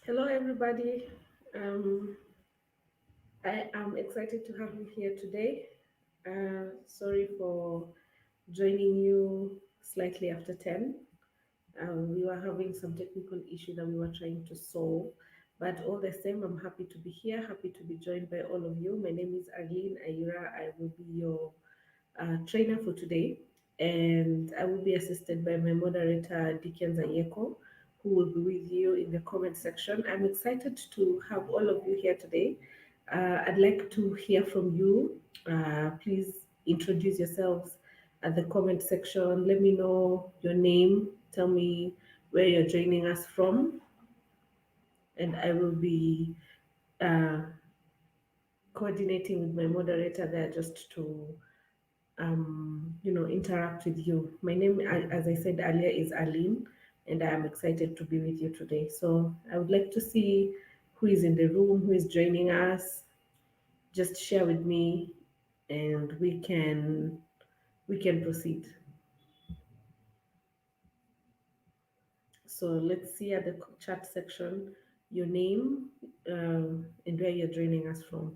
Hello, everybody. Um, I am excited to have you here today. Sorry for joining you slightly after 10. We were having some technical issue that we were trying to solve, but all the same, I'm happy to be here, happy to be joined by all of you. My name is Arlene Ayura. I will be your trainer for today, and I will be assisted by my moderator, Dickens Ayeko, who will be with you in the comment section. I'm excited to have all of you here today. I'd like to hear from you. Please introduce yourselves at the comment section. Let me know your name. Tell me where you're joining us from, and I will be uh, coordinating with my moderator there just to interact with you. My name, as I said earlier, is Aline, and I am excited to be with you today. So I would like to see who is in the room, who is joining us. Just share with me, and we can proceed. So let's see at the chat section your name and where you're joining us from.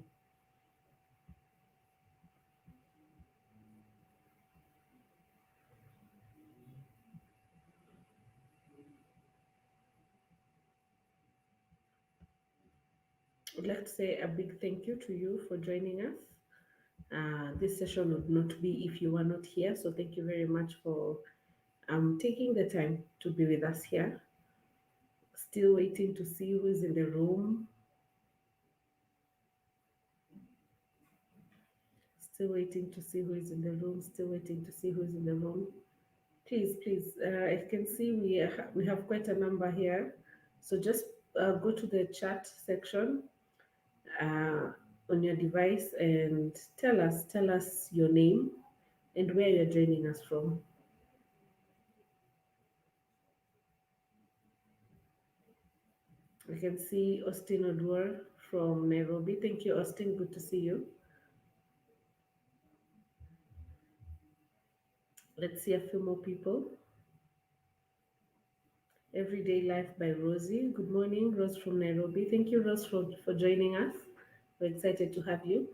I'd like to say a big thank you to you for joining us. This session would not be if you were not here. So thank you very much for taking the time to be with us here. Still waiting to see who's in the room. Still waiting to see who is in the room. Still waiting to see who's in the room. Please, please. I can see we have quite a number here. So just go to the chat section uh, on your device and tell us your name and where you're joining us from. I can see Austin Odwar from Nairobi. Thank you, Austin. Good to see you. Let's see a few more people. Everyday Life by Rosie. Good morning, Rose from Nairobi. Thank you, Rose, for joining us. We're excited to have you.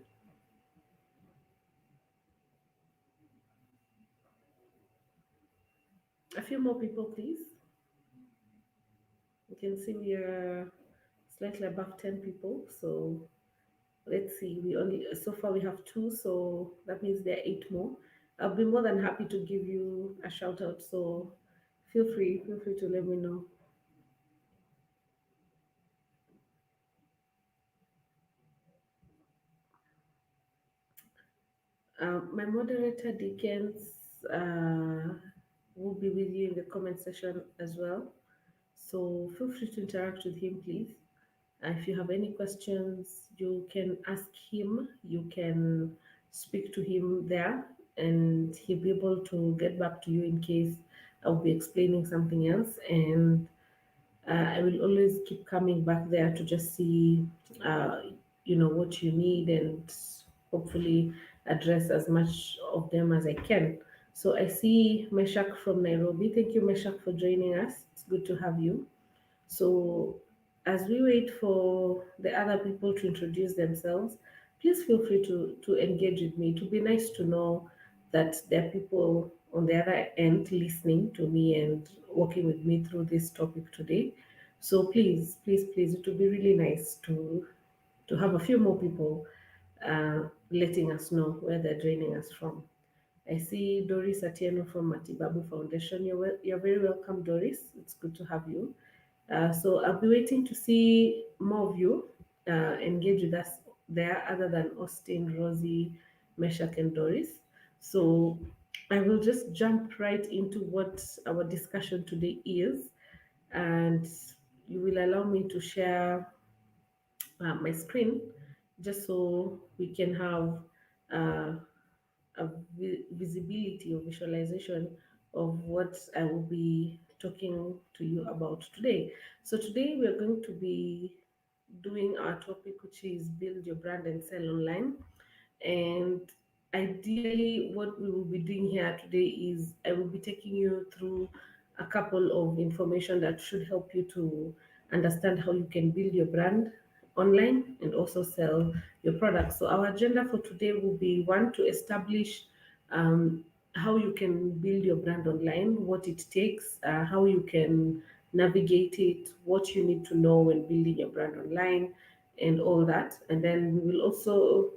A few more people, please. You can see we are slightly above 10 people. So let's see. We only so far we have two, so that means there are eight more. I'll be more than happy to give you a shout out. So feel free to let me know. My moderator, Dickens, will be with you in the comment section as well. So feel free to interact with him, please. If you have any questions, you can ask him. You can speak to him there, and he'll be able to get back to you in case I'll be explaining something else. And I will always keep coming back there to just see, what you need and hopefully address as much of them as I can. So I see Meshak from Nairobi. Thank you, Meshak, for joining us. It's good to have you. So, as we wait for the other people to introduce themselves, please feel free to engage with me. To be nice to know that there are people on the other end listening to me and working with me through this topic today. So please, please, please, it would be really nice to have a few more people letting us know where they're joining us from. I see Doris Atieno from Matibabu Foundation. You're very welcome, Doris. It's good to have you. So I'll be waiting to see more of you engage with us there, other than Austin, Rosie, Meshach, and Doris. So I will just jump right into what our discussion today is, and you will allow me to share my screen just so we can have uh, a visibility or visualization of what I will be talking to you about today. So, today we are going to be doing our topic, which is build your brand and sell online. And ideally, what we will be doing here today is I will be taking you through a couple of information that should help you to understand how you can build your brand online and also sell your products. So our agenda for today will be one, to establish how you can build your brand online, what it takes, how you can navigate it, what you need to know when building your brand online, and all that. And then we will also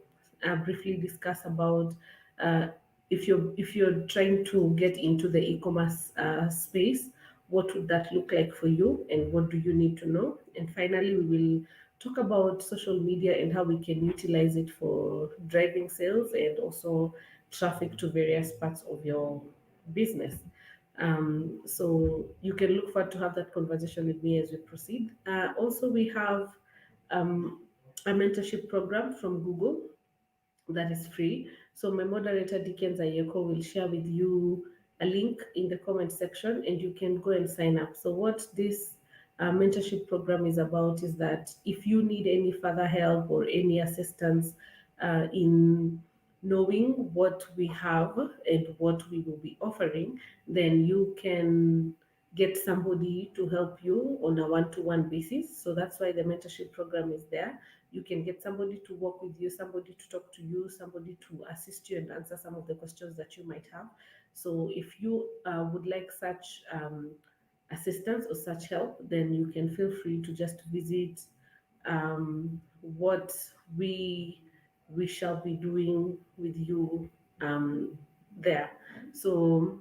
briefly discuss about uh, if you're trying to get into the e-commerce space, what would that look like for you, and what do you need to know? And finally, we will talk about social media and how we can utilize it for driving sales and also traffic to various parts of your business. So you can look forward to have that conversation with me as we proceed. Also, we have um, a mentorship program from Google that is free. So my moderator Dickens Ayeko will share with you a link in the comment section, and you can go and sign up. So what this mentorship program is about is that if you need any further help or any assistance in knowing what we have and what we will be offering, then you can get somebody to help you on a one-to-one basis. So that's why the mentorship program is there. You can get somebody to work with you, somebody to talk to you, somebody to assist you and answer some of the questions that you might have. So if you would like such assistance or such help, then you can feel free to just visit what we we shall be doing with you um, there. So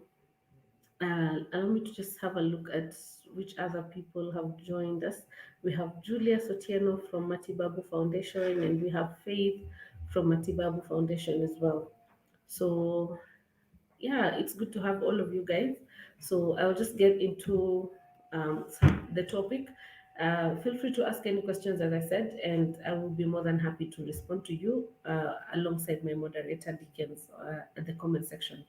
allow me to just have a look at which other people have joined us. We have Julia Sotieno from Matibabu Foundation, and we have Faith from Matibabu Foundation as well. So yeah, it's good to have all of you guys. So I'll just get into the topic. Feel free to ask any questions, as I said, and I will be more than happy to respond to you alongside my moderator, Dickens, at the comment section.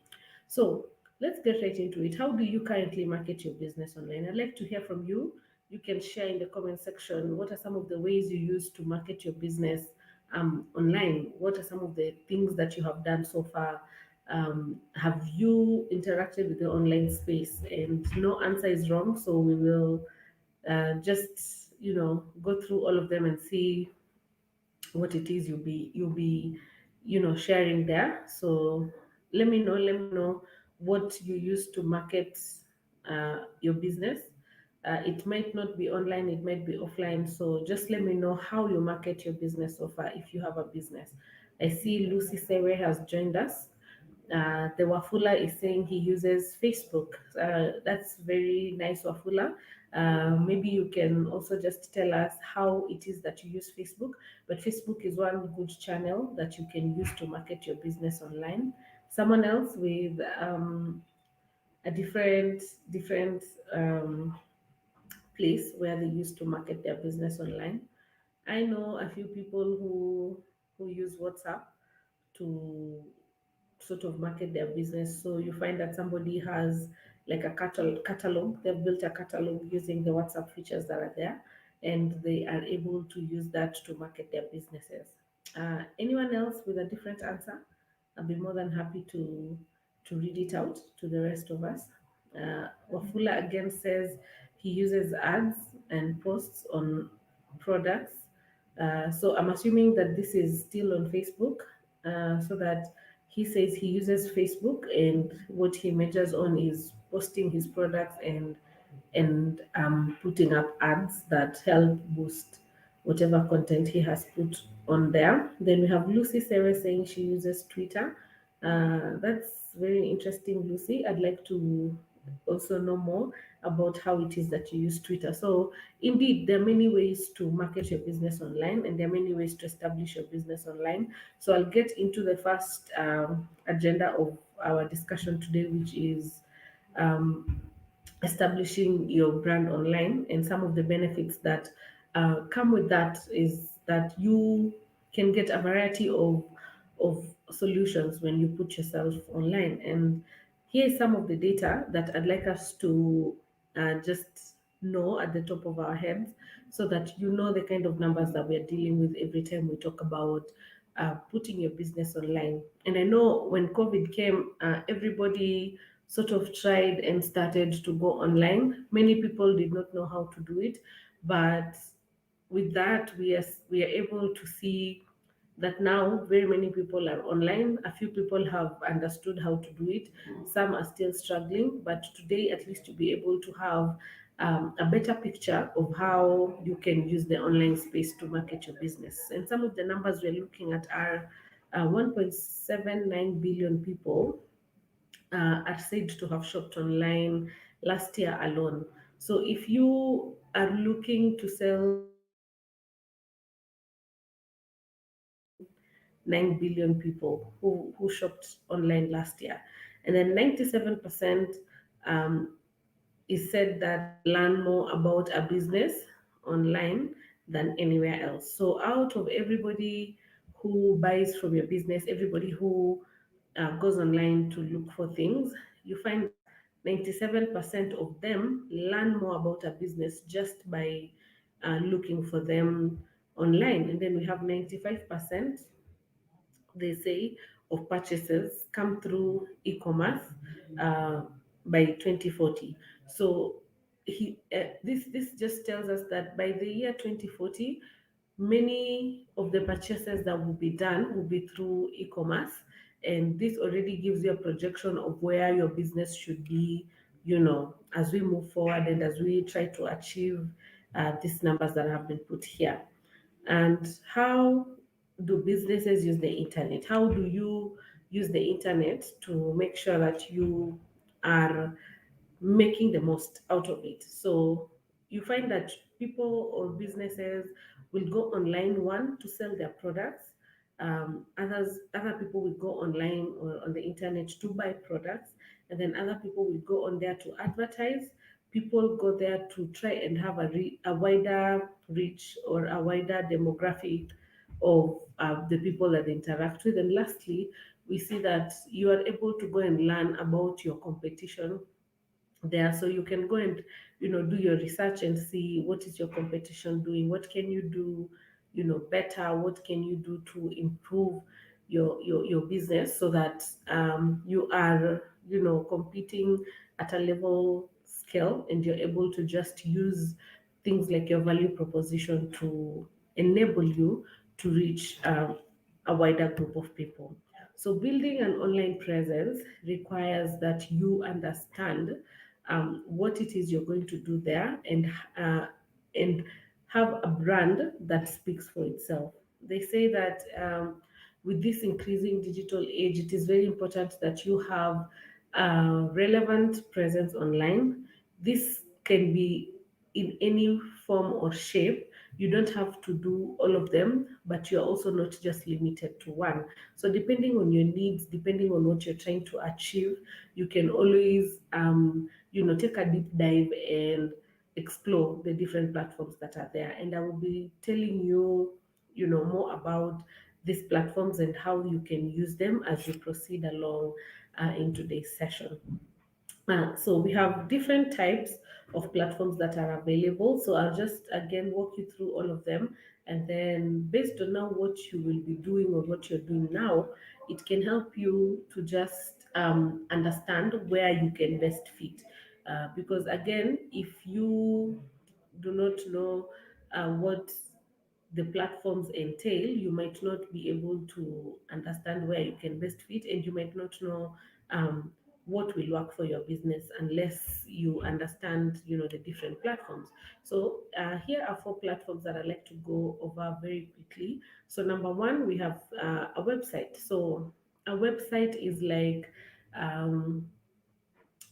So let's get right into it. How do you currently market your business online? I'd like to hear from you. You can share in the comment section what are some of the ways you use to market your business online. What are some of the things that you have done so far? Have you interacted with the online space? And no answer is wrong, so we will just go through all of them and see what it is you'll be sharing there. So let me know what you use to market your business. It might not be online, it might be offline, so just let me know how you market your business so far if you have a business. I see Lucy Sewe has joined us. The Wafula is saying he uses Facebook. That's very nice, Wafula. Maybe you can also just tell us how it is that you use Facebook. But Facebook is one good channel that you can use to market your business online. Someone else with a different um, place where they used to market their business online. I know a few people who use WhatsApp to sort of market their business. So you find that somebody has like a catalog, they've built a catalog using the WhatsApp features that are there, and they are able to use that to market their businesses. Anyone else with a different answer? I'll be more than happy to read it out to the rest of us. Wafula again says he uses ads and posts on products. So I'm assuming that this is still on Facebook, so that he says he uses Facebook, and what he measures on is posting his products and putting up ads that help boost whatever content he has put on there. Then we have Lucy Sarah saying she uses Twitter. That's very interesting, Lucy. I'd like to also know more about how it is that you use Twitter. So, indeed, there are many ways to market your business online, and there are many ways to establish your business online. So, I'll get into the first agenda of our discussion today, which is um, establishing your brand online. And some of the benefits that come with that is that you can get a variety of solutions when you put yourself online. And here is some of the data that I'd like us to just know at the top of our heads, so that you know the kind of numbers that we're dealing with every time we talk about putting your business online. And I know when COVID came, everybody sort of tried and started to go online. Many people did not know how to do it, But with that, we are able to see that now very many people are online. A few people have understood how to do it. Some are still struggling, but today at least you'll be able to have a better picture of how you can use the online space to market your business. And some of the numbers we're looking at are 1.79 billion people are said to have shopped online last year alone. So if you are looking to sell something online, that's 1.79 billion people who shopped online last year. And then 97% um, is said that they learn more about a business online than anywhere else. So out of everybody who buys from your business, everybody who goes online to look for things, you find that 97% of them learn more about a business just by looking for them online. And then we have 95%, they say, of purchases come through e-commerce uh, by 2040. So this just tells us that by the year 2040, many of the purchases that will be done will be through e-commerce, and this already gives you a projection of where your business should be, as we move forward and as we try to achieve these numbers that have been put here. And how do businesses use the internet? How do you use the internet to make sure that you are making the most out of it? So you find that people or businesses will go online, one, to sell their products. Other people will go online or on the internet to buy products, and then other people will go on there to advertise. People go there to try and have a wider reach or a wider demographic of the people that they interact with. And lastly, we see that you are able to go and learn about your competition there, so you can go and do your research and see what is your competition doing, what can you do better, what can you do to improve your business, so that you are competing at a level scale, and you're able to just use things like your value proposition to enable you to reach a wider group of people. So building an online presence requires that you understand what it is you're going to do there, and have a brand that speaks for itself. They say that with this increasing digital age, it is very important that you have a relevant presence online. This can be in any form or shape. You don't have to do all of them, but you're also not just limited to one. So, depending on your needs, depending on what you're trying to achieve, you can always, take a deep dive and explore the different platforms that are there. And I will be telling you, more about these platforms and how you can use them as we proceed along in today's session. So we have different types of platforms that are available. So I'll just again walk you through all of them, and then based on now what you will be doing or what you're doing now, it can help you to just understand where you can best fit. Because again, if you do not know what the platforms entail, you might not be able to understand where you can best fit, and you might not know um, what will work for your business unless you understand, the different platforms. So here are four platforms that I'd like to go over very quickly. So number one, we have a website. So a website is like um,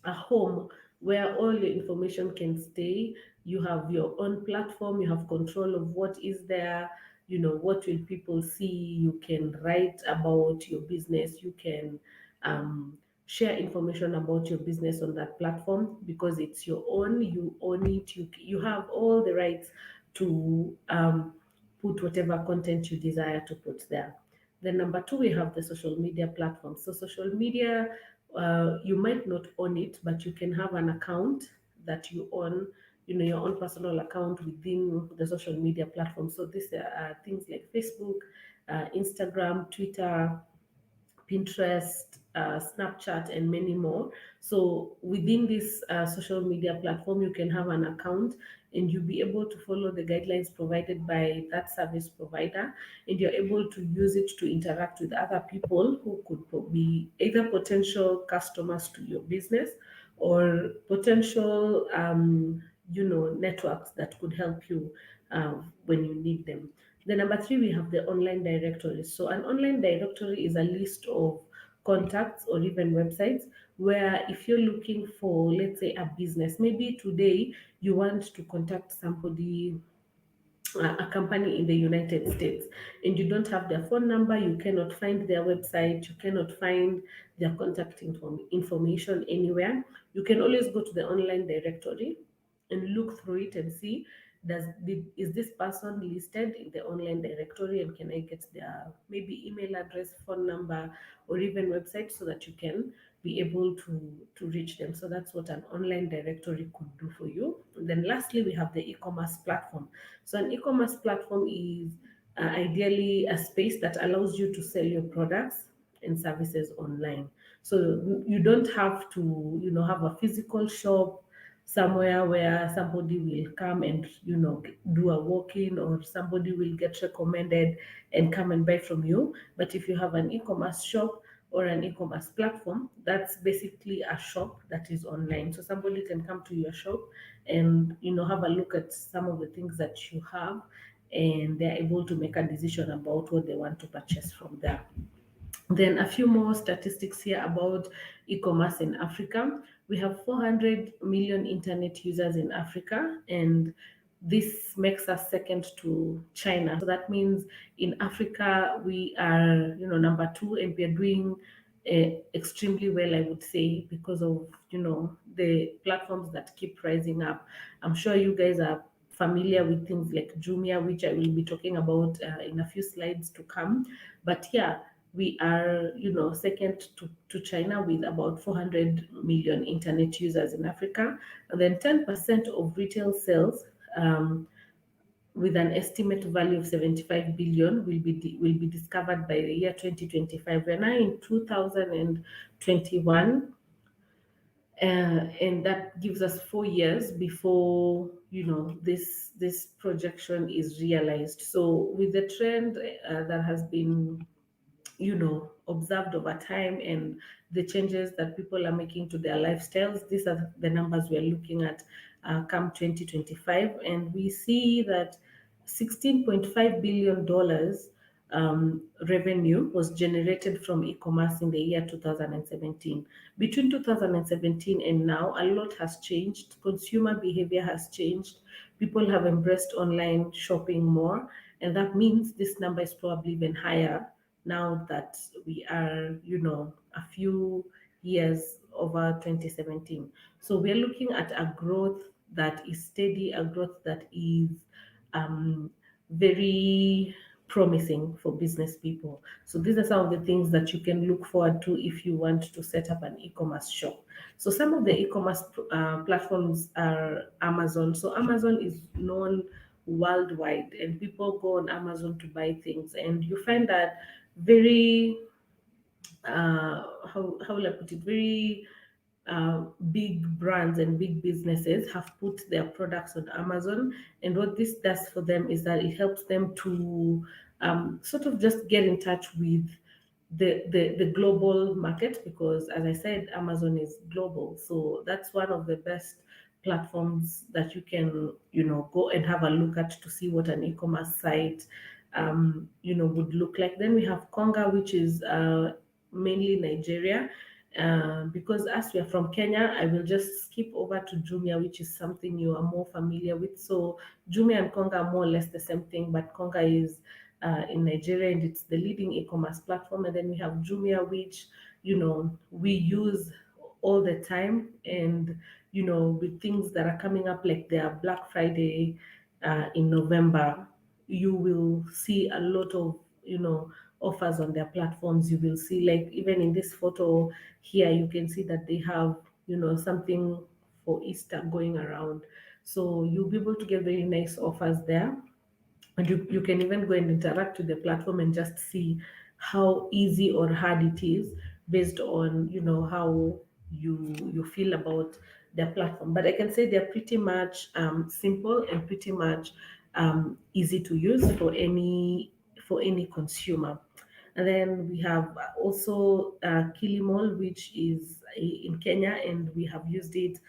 a home where all your information can stay. You have your own platform, you have control of what is there, what will people see. You can write about your business, you can share information about your business on that platform because it's your own, you own it, you have all the rights to put whatever content you desire to put there. Then number two, we have the social media platform. So social media, you might not own it, but you can have an account that you own, your own personal account within the social media platform. So these are things like Facebook, Instagram, Twitter, Pinterest, Snapchat, and many more. So within this social media platform, you can have an account and you'll be able to follow the guidelines provided by that service provider, and you're able to use it to interact with other people who could be either potential customers to your business or potential networks that could help you when you need them. The number three, we have the online directory. So an online directory is a list of contacts or even websites where if you're looking for, let's say, a business, maybe today you want to contact somebody, a company in the United States, and you don't have their phone number, you cannot find their website, you cannot find their contact information anywhere, you can always go to the online directory and look through it and see, is this person listed in the online directory, and can I get their maybe email address, phone number, or even website, so that you can be able to reach them. So that's what an online directory could do for you. And then lastly, we have the e-commerce platform. So an e-commerce platform is ideally a space that allows you to sell your products and services online. So you don't have to, have a physical shop somewhere where somebody will come and, do a walk-in, or somebody will get recommended and come and buy from you. But if you have an e-commerce shop or an e-commerce platform, that's basically a shop that is online. So somebody can come to your shop and, have a look at some of the things that you have, and they're able to make a decision about what they want to purchase from there. Then a few more statistics here about e-commerce in Africa. We have 400 million internet users in Africa, and this makes us second to China. So that means in Africa we are, number two, and we are doing extremely well, I would say, because of the platforms that keep rising up. I'm sure you guys are familiar with things like Jumia, which I will be talking about in a few slides to come. But yeah, we are, second to China with about 400 million internet users in Africa. And then 10% of retail sales, with an estimate value of 75 billion, will be discovered by the year 2025. We're now in 2021, and that gives us 4 years before this projection is realized. So with the trend that has been observed over time, and the changes that people are making to their lifestyles, these are the numbers we're looking at come 2025. And we see that $16.5 billion revenue was generated from e-commerce in the year 2017. Between 2017 and now, a lot has changed. Consumer behavior has changed. People have embraced online shopping more, and that means this number is probably even higher now that we are, a few years over 2017. So we're looking at a growth that is steady, a growth that is um, very promising for business people. So these are some of the things that you can look forward to if you want to set up an e-commerce shop. So some of the e-commerce platforms are Amazon. So Amazon is known worldwide, and people go on Amazon to buy things, and you find that very how will I put it, very big brands and big businesses have put their products on Amazon. And what this does for them is that it helps them to sort of just get in touch with the global market, because as I said, Amazon is global. So that's one of the best platforms that you can, go and have a look at to see what an e-commerce site would look like. Then we have Konga, which is mainly Nigeria. Because as we are from Kenya, I will just skip over to Jumia, which is something you are more familiar with. So Jumia and Konga are more or less the same thing, but Konga is in Nigeria, and it's the leading e-commerce platform. And then we have Jumia, which we use all the time, and with things that are coming up like their Black Friday in November, you will see a lot of offers on their platforms. You will see, like, even in this photo here, you can see that they have something for Easter going around. So you'll be able to get very nice offers there, and you can even go and interact with the platform and just see how easy or hard it is based on how you feel about their platform. But I can say they're pretty much simple and pretty much easy to use for any consumer. And then we have also Kilimall, which is in Kenya, and we have used it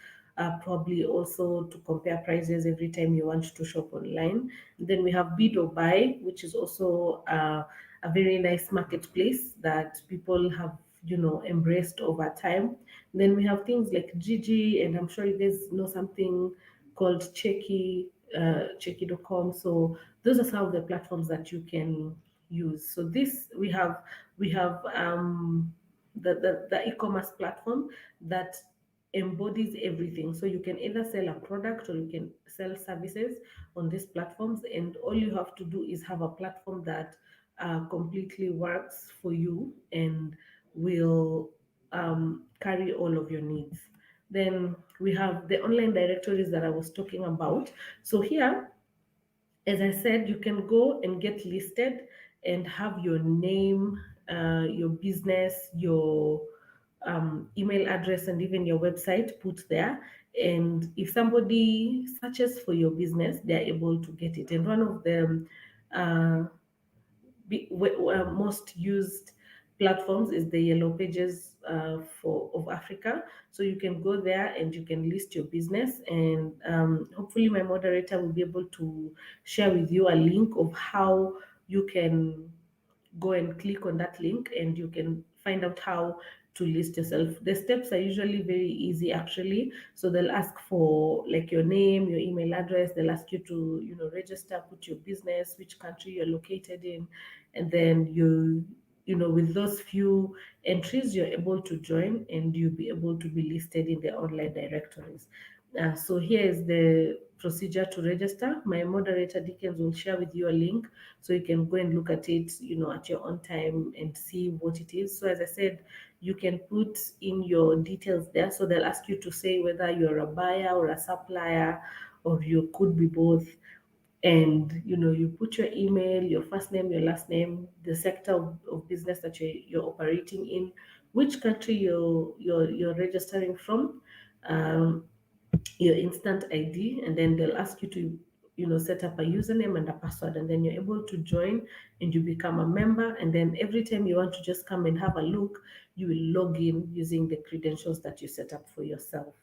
probably also to compare prices every time you want to shop online. Then we have Bid or Buy, which is also a very nice marketplace that people have embraced over time. Then we have things like Gigi, and I'm sure you guys know something called Checky.com. So those are some of the platforms that you can use. So this we have the e-commerce platform that embodies everything. So you can either sell a product or you can sell services on these platforms, and all you have to do is have a platform that completely works for you and will carry all of your needs. Then we have the online directories that I was talking about. So here, as I said, you can go and get listed and have your name, your business, your email address, and even your website put there. And if somebody searches for your business, they're able to get it. And one of the uh, most used platforms is the Yellow Pages for of Africa. So you can go there and you can list your business, and hopefully my moderator will be able to share with you a link of how you can go and click on that link and you can find out how to list yourself. The steps are usually very easy actually. So they'll ask for like your name, your email address, they'll ask you to, register, put your business, which country you're located in, and then with those few entries, you're able to join and you'll be able to be listed in the online directories. So here is the procedure to register. My moderator Dickens will share with you a link so you can go and look at it, at your own time and see what it is. So as I said, you can put in your details there. So they'll ask you to say whether you're a buyer or a supplier, or you could be both. And you put your email, your first name, your last name, the sector of business that you're operating in, which country you're registering from, um, your instant ID, and then they'll ask you to set up a username and a password, and then you're able to join and you become a member. And then every time you want to just come and have a look, you will log in using the credentials that you set up for yourself.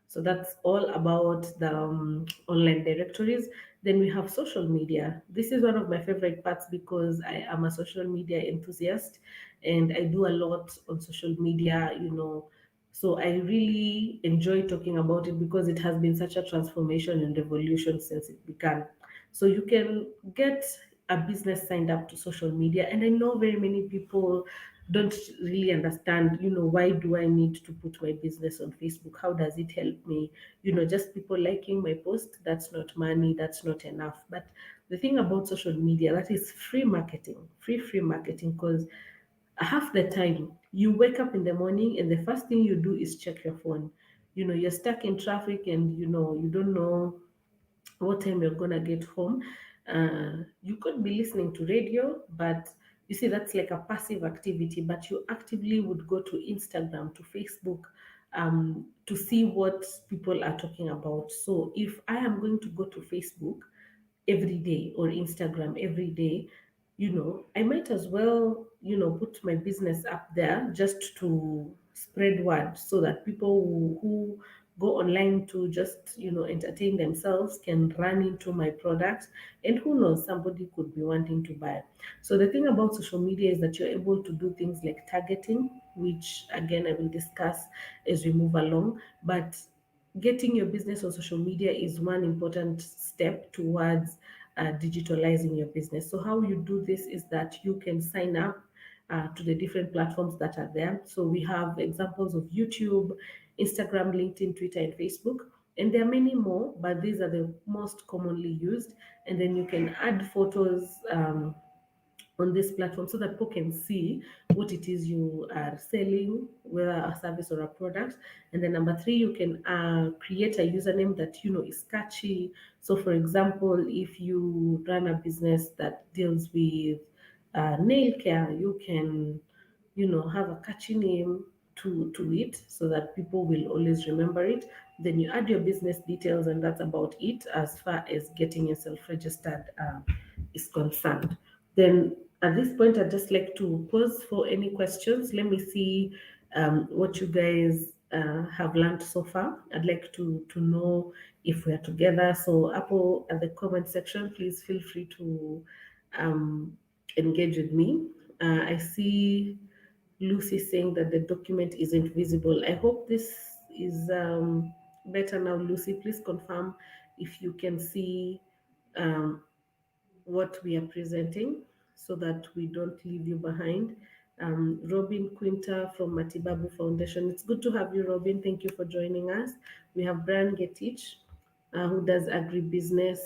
So that's all about the online directories. Then we have social media. This is one of my favorite parts because I am a social media enthusiast and I do a lot on social media. So I really enjoy talking about it because it has been such a transformation and revolution since it began. So you can get a business signed up to social media, and I know very many people don't really understand, why do I need to put my business on Facebook? How does it help me? Just people liking my post, that's not money, that's not enough. But the thing about social media, that is free marketing, free marketing, because half the time you wake up in the morning and the first thing you do is check your phone. You're stuck in traffic and you don't know what time you're gonna get home. You could be listening to radio, but you see that's like a passive activity. But you actively would go to Instagram, to Facebook, to see what people are talking about. So if I am going to go to Facebook every day or Instagram every day, I might as well, put my business up there just to spread word so that people who go online to just, entertain themselves can run into my products. And who knows, somebody could be wanting to buy. So the thing about social media is that you're able to do things like targeting, which again I will discuss as we move along. But getting your business on social media is one important step towards digitalizing your business. So, how you do this is that you can sign up to the different platforms that are there. So, we have examples of YouTube, Instagram, LinkedIn, Twitter, and Facebook. And there are many more, but these are the most commonly used. And then you can add photos on this platform so that people can see what it is you are selling, whether a service or a product. And then number three, you can create a username that is catchy. So, for example, if you run a business that deals with nail care, you can have a catchy name to it so that people will always remember it. Then you add your business details, and that's about it as far as getting yourself registered is concerned. Then at this point, I'd just like to pause for any questions. Let me see what you guys have learned so far. I'd like to know if we are together. So, Apple, at the comment section, please feel free to um, engage with me. I see Lucy saying that the document isn't visible. I hope this is better now, Lucy. Please confirm if you can see um, what we are presenting so that we don't leave you behind. Robin Quinter from Matibabu Foundation. It's good to have you, Robin. Thank you for joining us. We have Brian Getich, who does agribusiness,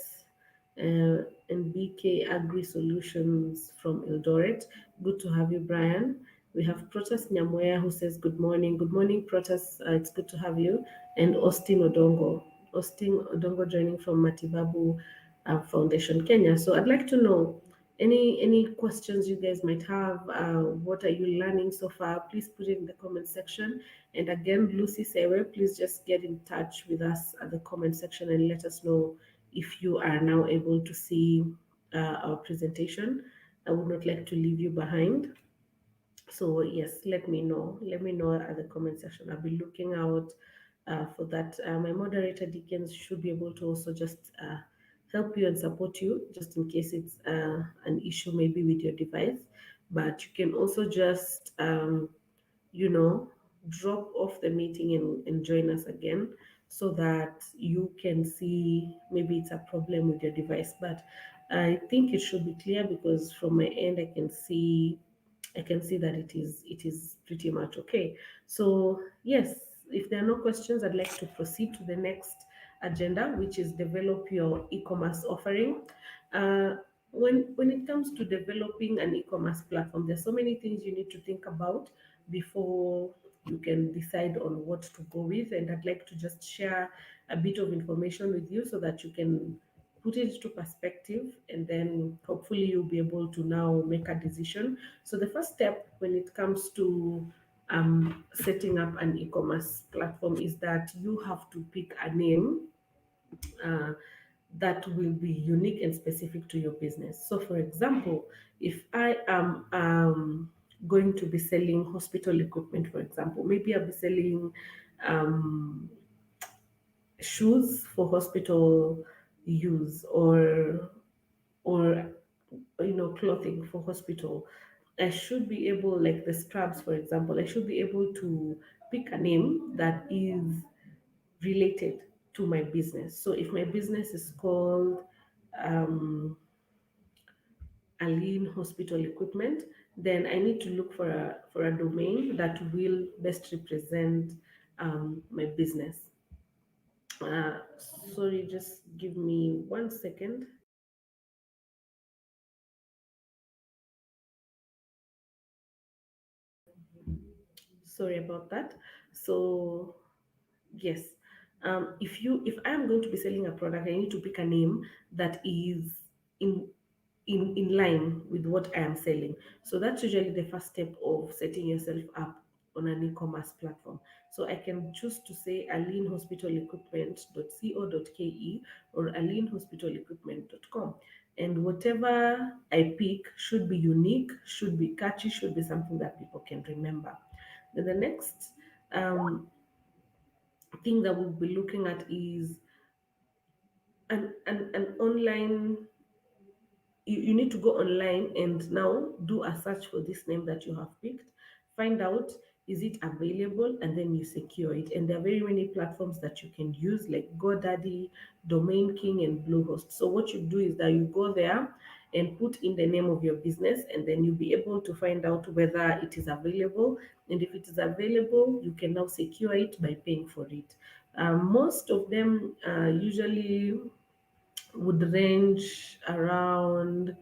and BK Agri Solutions from Eldoret. Good to have you, Brian. We have Protas Nyamwea who says good morning. Good morning, Protas. It's good to have you. And Austin Odongo. Austin Odongo joining from Matibabu Foundation Kenya. So I'd like to know any questions you guys might have. What are you learning so far? Please put it in the comment section. And again, Lucy Sewe, please just get in touch with us at the comment section and let us know if you are now able to see our presentation. I would not like to leave you behind. So yes, let me know. Let me know at the comment section. I'll be looking out for that. My moderator Dickens should be able to also just help you and support you, just in case it's an issue maybe with your device. But you can also just you know, drop off the meeting and join us again so that you can see maybe it's a problem with your device. But I think it should be clear because from my end I can see that it is pretty much okay. So yes, if there are no questions, I'd like to proceed to the next agenda, which is develop your e-commerce offering. Uh, when it comes to developing an e-commerce platform, there's so many things you need to think about before you can decide on what to go with. And I'd like to just share a bit of information with you so that you can put it into perspective, and then hopefully you'll be able to now make a decision. So the first step when it comes to setting up an e-commerce platform is that you have to pick a name uh, that will be unique and specific to your business. So, for example, if I am going to be selling hospital equipment, for example, maybe I'll be selling um, shoes for hospital use, or clothing for hospital. I should be able, like the scrubs, for example, I should be able to pick a name that is related to my business. So if my business is called um, Aline Hospital Equipment, then I need to look for a domain that will best represent my business. Uh, Sorry, just give me 1 second. Sorry about that. So yes. If I am going to be selling a product, I need to pick a name that is in in line with what I am selling. So that's usually the first step of setting yourself up on an e-commerce platform. So I can choose to say alinehospitalequipment.co.ke or alinehospitalequipment.com. And whatever I pick should be unique, should be catchy, should be something that people can remember. Then the next um, thing that we'll be looking at is an online. You need to go online and now do a search for this name that you have picked. Find out, is it available, and then you secure it. And there are very many platforms that you can use, like GoDaddy, Domain King, and Bluehost. So what you do is that you go there and put in the name of your business, and then you'll be able to find out whether it is available. And if it is available, you can now secure it by paying for it. Most of them usually would range around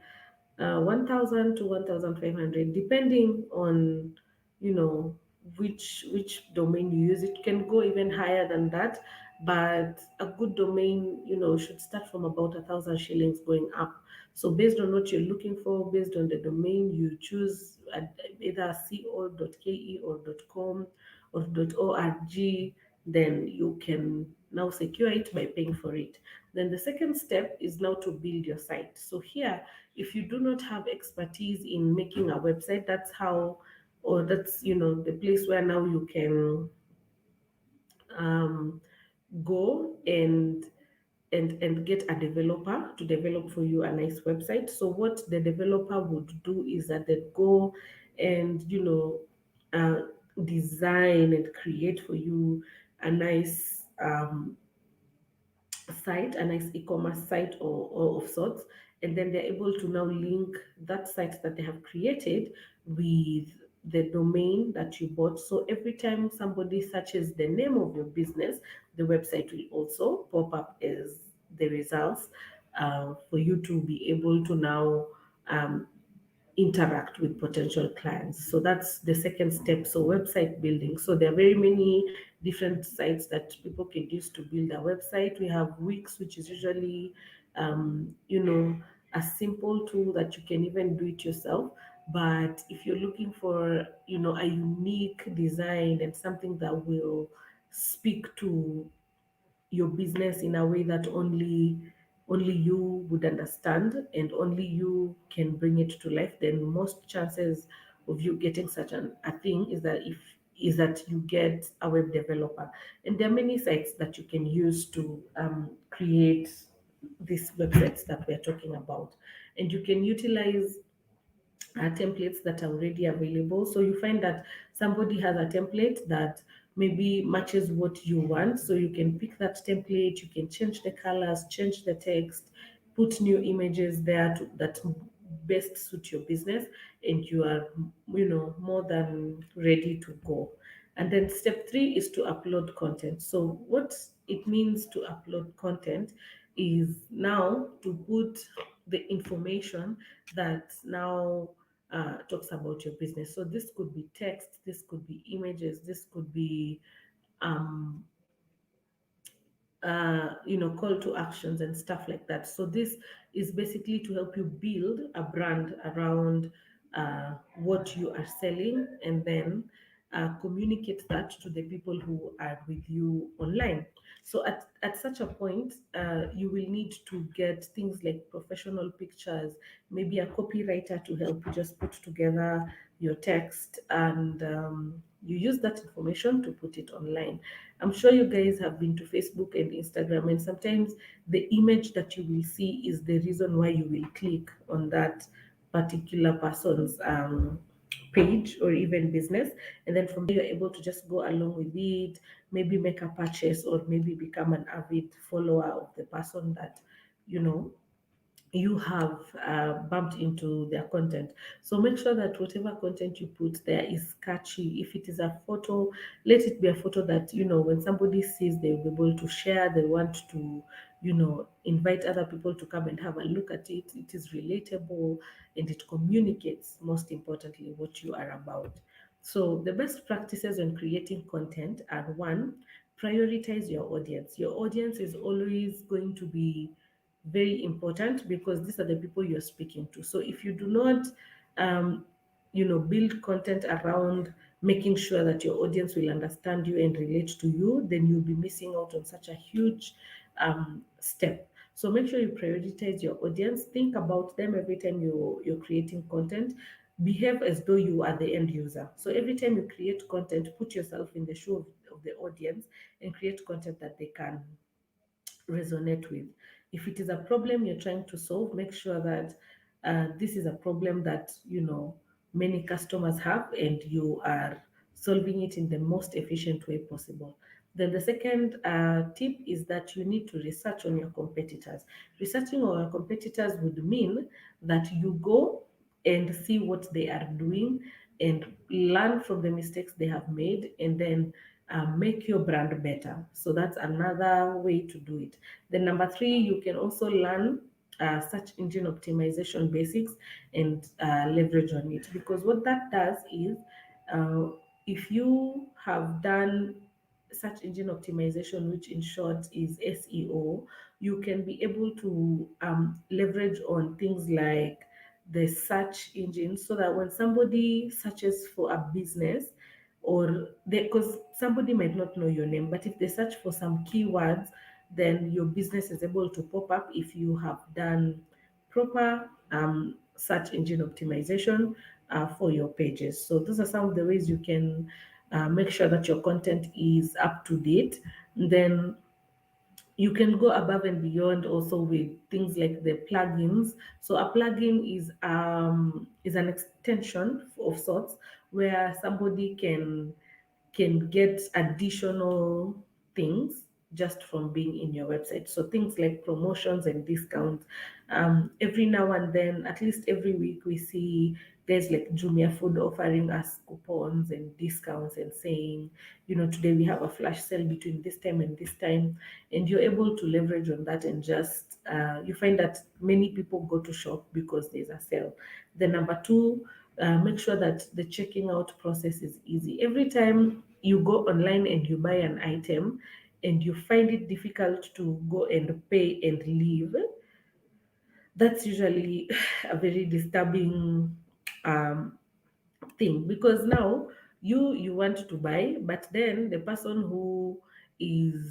1,000 to 1,500, depending on which domain you use. It can go even higher than that. but a good domain, should start from about 1,000 shillings going up. So based on what you're looking for, based on the domain, you choose either co.ke or .com or .org, then you can now secure it by paying for it. Then the second step is now to build your site. So here, if you do not have expertise in making a website, that's how, or that's, the place where now you can um, go and get a developer to develop for you a nice website. So what the developer would do is that they go and design and create for you a nice site, a nice e-commerce site or of sorts, and then they're able to now link that site that they have created with the domain that you bought. So every time somebody searches the name of your business, the website will also pop up as the results, for you to be able to now um, interact with potential clients. So that's the second step. So website building. So there are very many different sites that people can use to build a website. We have Wix, which is usually, a simple tool that you can even do it yourself. But if you're looking for, a unique design and something that will speak to your business in a way that only you would understand and only you can bring it to life, then most chances of you getting such a thing is that you get a web developer. And there are many sites that you can use to create these websites that we're talking about, and you can utilize templates that are already available. So you find that somebody has a template that maybe matches what you want. So you can pick that template, you can change the colors, change the text, put new images there that best suit your business, and you are, more than ready to go. And then step three is to upload content. So what it means to upload content is now to put the information that now talks about your business. So this could be text, this could be images, this could be um, call to actions and stuff like that. So this is basically to help you build a brand around what you are selling, and then communicate that to the people who are with you online. So at such a point, you will need to get things like professional pictures, maybe a copywriter to help you just put together your text, and you use that information to put it online. I'm sure you guys have been to Facebook and Instagram, and sometimes the image that you will see is the reason why you will click on that particular person's page or even business. And then from there, you're able to just go along with it, maybe make a purchase, or maybe become an avid follower of the person that you know you have bumped into their content. So make sure that whatever content you put there is catchy. If it is a photo, let it be a photo that, when somebody sees, they'll be able to share. They want to, invite other people to come and have a look at it. It is relatable and it communicates, most importantly, what you are about. So the best practices when creating content are: one, prioritize your audience. Your audience is always going to be very important because these are the people you're speaking to. So if you do not, um, build content around making sure that your audience will understand you and relate to you, then you'll be missing out on such a huge step. So make sure you prioritize your audience. Think about them every time you're creating content. Behave as though you are the end user. So every time you create content, put yourself in the shoe of the audience and create content that they can resonate with. If it is a problem you're trying to solve, make sure that this is a problem that many customers have, and you are solving it in the most efficient way possible. Then the second tip is that you need to research on your competitors. Researching on your competitors would mean that you go and see what they are doing and learn from the mistakes they have made, and then make your brand better. So that's another way to do it. Then number three, you can also learn search engine optimization basics and leverage on it, because what that does is, uh, if you have done search engine optimization, which in short is SEO, you can be able to leverage on things like the search engine, so that when somebody searches for a business, or they, because somebody might not know your name, but if they search for some keywords, then your business is able to pop up if you have done proper search engine optimization for your pages. So those are some of the ways you can make sure that your content is up to date. Then you can go above and beyond also with things like the plugins. So a plugin is an extension of sorts, where somebody can get additional things just from being in your website. So things like promotions and discounts. Every now and then, at least every week, we see there's like Jumia Food offering us coupons and discounts and saying, today we have a flash sale between this time and this time, and you're able to leverage on that, and just you find that many people go to shop because there's a sale. The number two, make sure that the checking out process is easy. Every time you go online and you buy an item and you find it difficult to go and pay and leave, that's usually a very disturbing um, thing, because now you want to buy, but then the person who is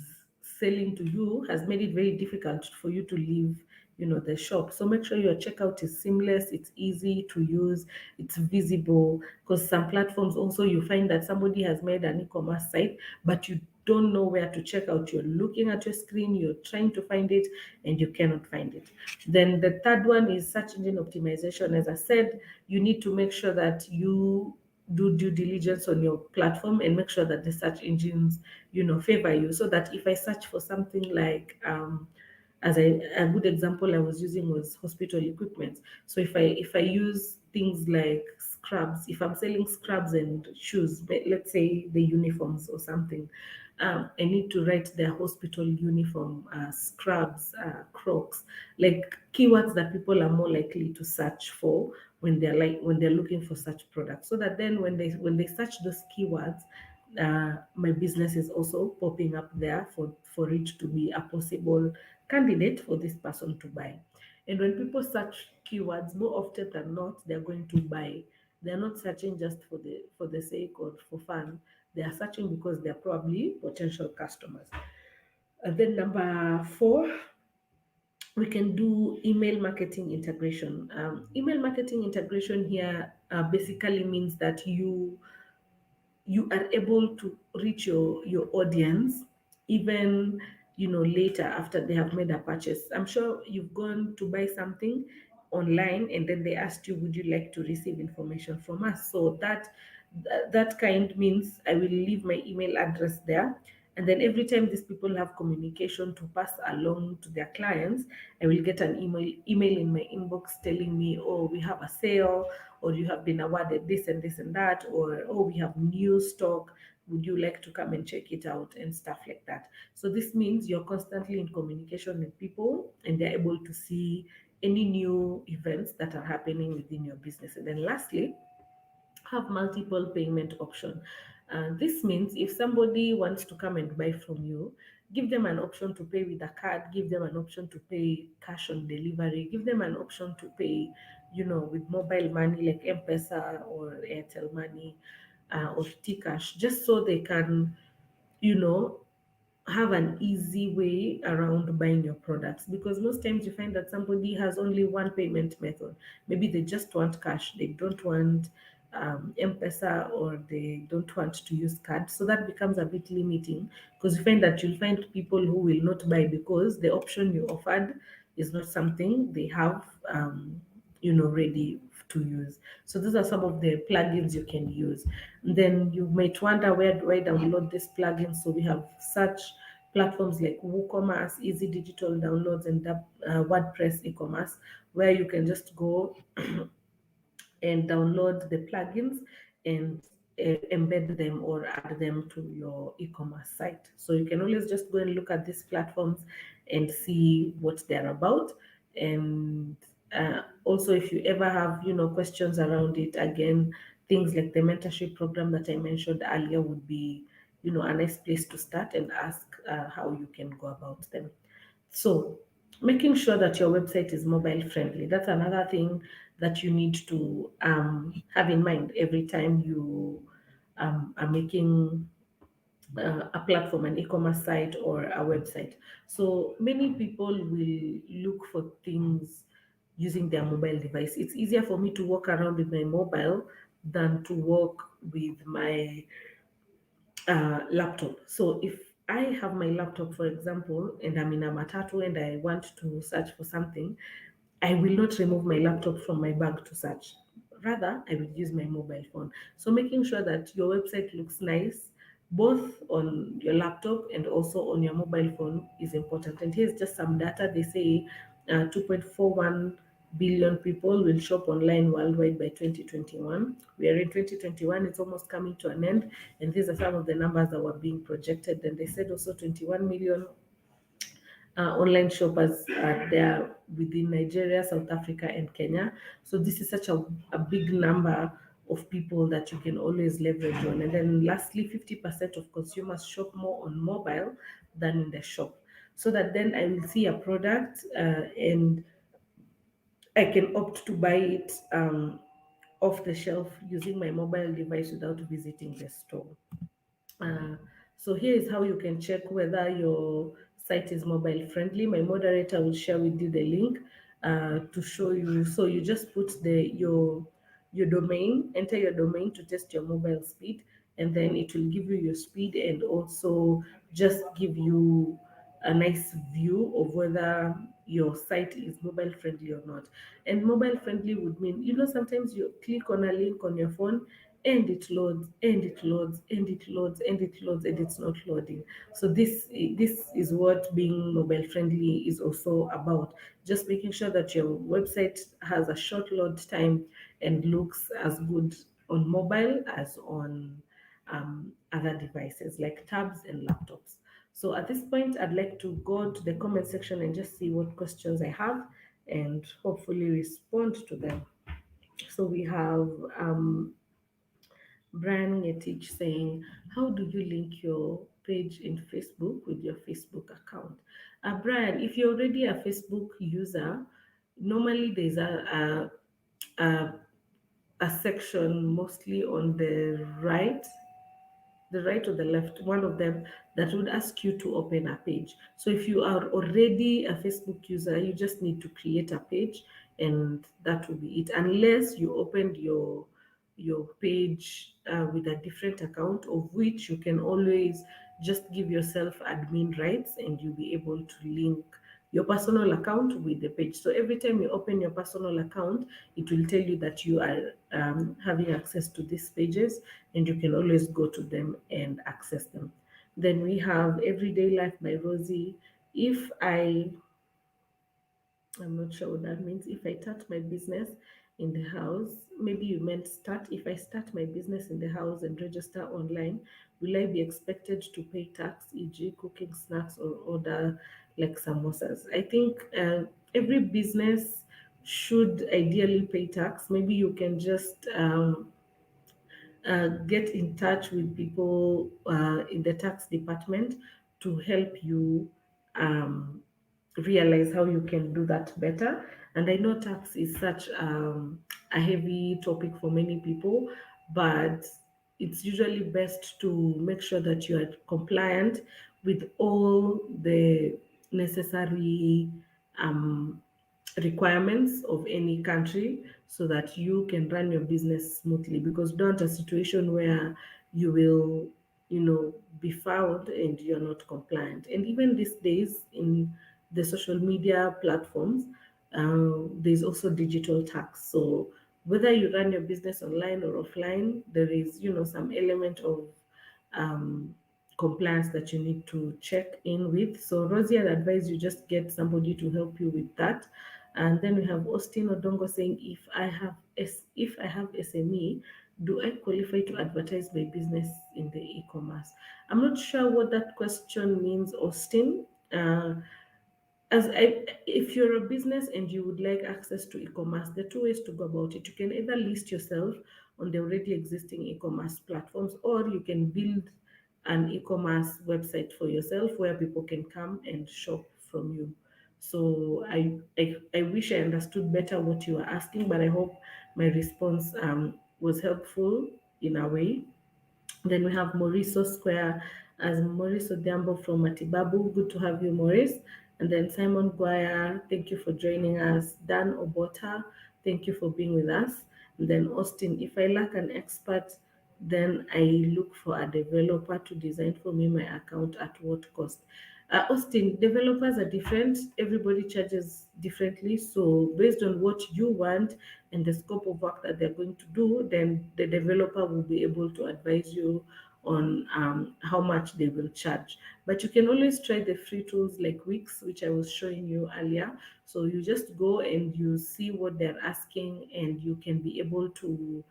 selling to you has made it very difficult for you to leave the shop. So make sure your checkout is seamless, it's easy to use, it's visible, because some platforms also, you find that somebody has made an e-commerce site, but you don't know where to check out. You're looking at your screen, you're trying to find it, and you cannot find it. Then the third one is search engine optimization. As I said, you need to make sure that you do due diligence on your platform and make sure that the search engines favor you, so that if I search for something like as a good example I was using was hospital equipment. So if I use things like scrubs, if I'm selling scrubs and shoes, let's say the uniforms or something, I need to write their hospital uniform, scrubs, crocs, like keywords that people are more likely to search for when they're looking for such products, so that then when they search those keywords, my business is also popping up there for it to be a possible candidate for this person to buy. And when people search keywords, more often than not, they're going to buy. They're not searching just for the sake or for fun. They are searching because they're probably potential customers. And then number four, we can do email marketing integration. Email marketing integration here basically means that you are able to reach your audience even later after they have made a purchase. I'm sure you've gone to buy something online and then they asked you, would you like to receive information from us? So that kind means I will leave my email address there, and then every time these people have communication to pass along to their clients, I will get an email in my inbox telling me, oh, we have a sale, or you have been awarded this and this and that, or oh, we have new stock, would you like to come and check it out, and stuff like that. So this means you're constantly in communication with people and they're able to see any new events that are happening within your business. And then lastly, have multiple payment option. This means if somebody wants to come and buy from you, give them an option to pay with a card, give them an option to pay cash on delivery, give them an option to pay, with mobile money like M-Pesa or Airtel Money, or T-Cash, just so they can, you know, have an easy way around buying your products, because most times you find that somebody has only one payment method. Maybe they just want cash, they don't want M-Pesa, or they don't want to use card. So that becomes a bit limiting, because you find that you'll find people who will not buy because the option you offered is not something they have ready to use. So those are some of the plugins you can use. Then you might wonder, where do I download this plugin? So we have such platforms like WooCommerce, Easy Digital Downloads, and WordPress e-commerce, where you can just go and download the plugins and embed them or add them to your e-commerce site. So you can always just go and look at these platforms and see what they're about. And also, if you ever have questions around it, again, things like the mentorship program that I mentioned earlier would be a nice place to start and ask how you can go about them. So, making sure that your website is mobile friendly, that's another thing that you need to have in mind every time you are making a platform, an e-commerce site or a website. So many people will look for things using their mobile device. It's easier for me to walk around with my mobile than to walk with my laptop. So if I have my laptop, for example, and I'm in a matatu and I want to search for something, I will not remove my laptop from my bag to search. Rather, I will use my mobile phone. So making sure that your website looks nice, both on your laptop and also on your mobile phone, is important. And here's just some data. They say 2.41 billion people will shop online worldwide by 2021. We are in 2021, it's almost coming to an end. And these are some of the numbers that were being projected. And they said also 21 million online shoppers are there within Nigeria, South Africa, and Kenya. So this is such a big number of people that you can always leverage on. And then lastly, 50% of consumers shop more on mobile than in the shop. So that then I will see a product and I can opt to buy it off the shelf using my mobile device without visiting the store. Uh, so here is how you can check whether your site is mobile friendly. My moderator will share with you the link to show you. So you just put your domain, enter your domain to test your mobile speed, and then it will give you your speed and also just give you a nice view of whether your site is mobile friendly or not. And mobile friendly would mean, sometimes you click on a link on your phone and it loads and it loads and it loads and it loads and it's not loading. So this is what being mobile friendly is also about. Just making sure that your website has a short load time and looks as good on mobile as on other devices like tabs and laptops. So at this point, I'd like to go to the comment section and just see what questions I have and hopefully respond to them. So we have Brian Ngetich saying, how do you link your page in Facebook with your Facebook account? Brian, if you're already a Facebook user, normally there's a section mostly on the right or the left, one of them, that would ask you to open a page. So if you are already a Facebook user, you just need to create a page and that will be it. Unless you opened your page with a different account, of which you can always just give yourself admin rights and you'll be able to link your personal account with the page. So every time you open your personal account, it will tell you that you are having access to these pages and you can always go to them and access them. Then we have Everyday Life by Rosie. If I'm not sure what that means. If I start my business in the house, maybe you meant start. If I start my business in the house and register online, will I be expected to pay tax, e.g., cooking snacks or order like samosas? I think every business should ideally pay tax. Maybe you can just get in touch with people in the tax department to help you um, realize how you can do that better. And I know tax is such a heavy topic for many people, but it's usually best to make sure that you are compliant with all the necessary um, requirements of any country so that you can run your business smoothly, because don't want a situation where you will be found and you're not compliant. And even these days in the social media platforms, there's also digital tax. So whether you run your business online or offline, there is some element of um, compliance that you need to check in with. So Rosie, I'd advise you just get somebody to help you with that. And then we have Austin Odongo saying, if I have SME, do I qualify to advertise my business in the e-commerce? I'm not sure what that question means, Austin. If you're a business and you would like access to e-commerce, there are two ways to go about it. You can either list yourself on the already existing e-commerce platforms, or you can build an e-commerce website for yourself where people can come and shop from you. So I wish I understood better what you were asking, but I hope my response was helpful in a way. Then we have Mauricio Square as Maurice Odiambo from Matibabu. Good to have you, Maurice. And then Simon Guaya, thank you for joining us. Dan Obota, thank you for being with us. And then Austin, if I lack an expert, then I look for a developer to design for me my account at what cost. Austin, developers are different. Everybody charges differently. So based on what you want and the scope of work that they're going to do, then the developer will be able to advise you on how much they will charge. But you can always try the free tools like Wix, which I was showing you earlier. So you just go and you see what they're asking, and you can be able to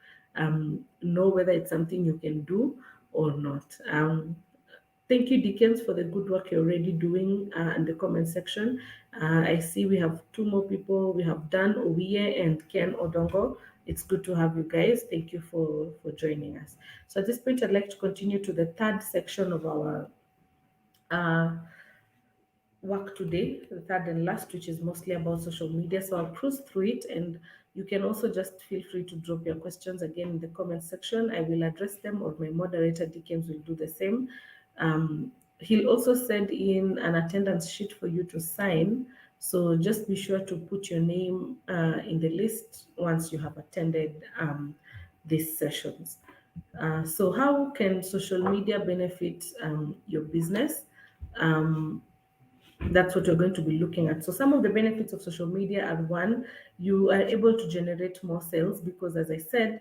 know whether it's something you can do or not. Thank you, Dickens, for the good work you're already doing in the comment section. I see we have two more people. We have Dan Owiye and Ken Odongo. It's good to have you guys. Thank you for joining us. So at this point, I'd like to continue to the third section of our uh, work today, the third and last, which is mostly about social media. So I'll cruise through it, and you can also just feel free to drop your questions again in the comment section. I will address them, or my moderator Dickens will do the same. He'll also send in an attendance sheet for you to sign. So just be sure to put your name in the list once you have attended these sessions. So how can social media benefit your business? Um, that's what you're going to be looking at. So some of the benefits of social media are: one, you are able to generate more sales because, as I said,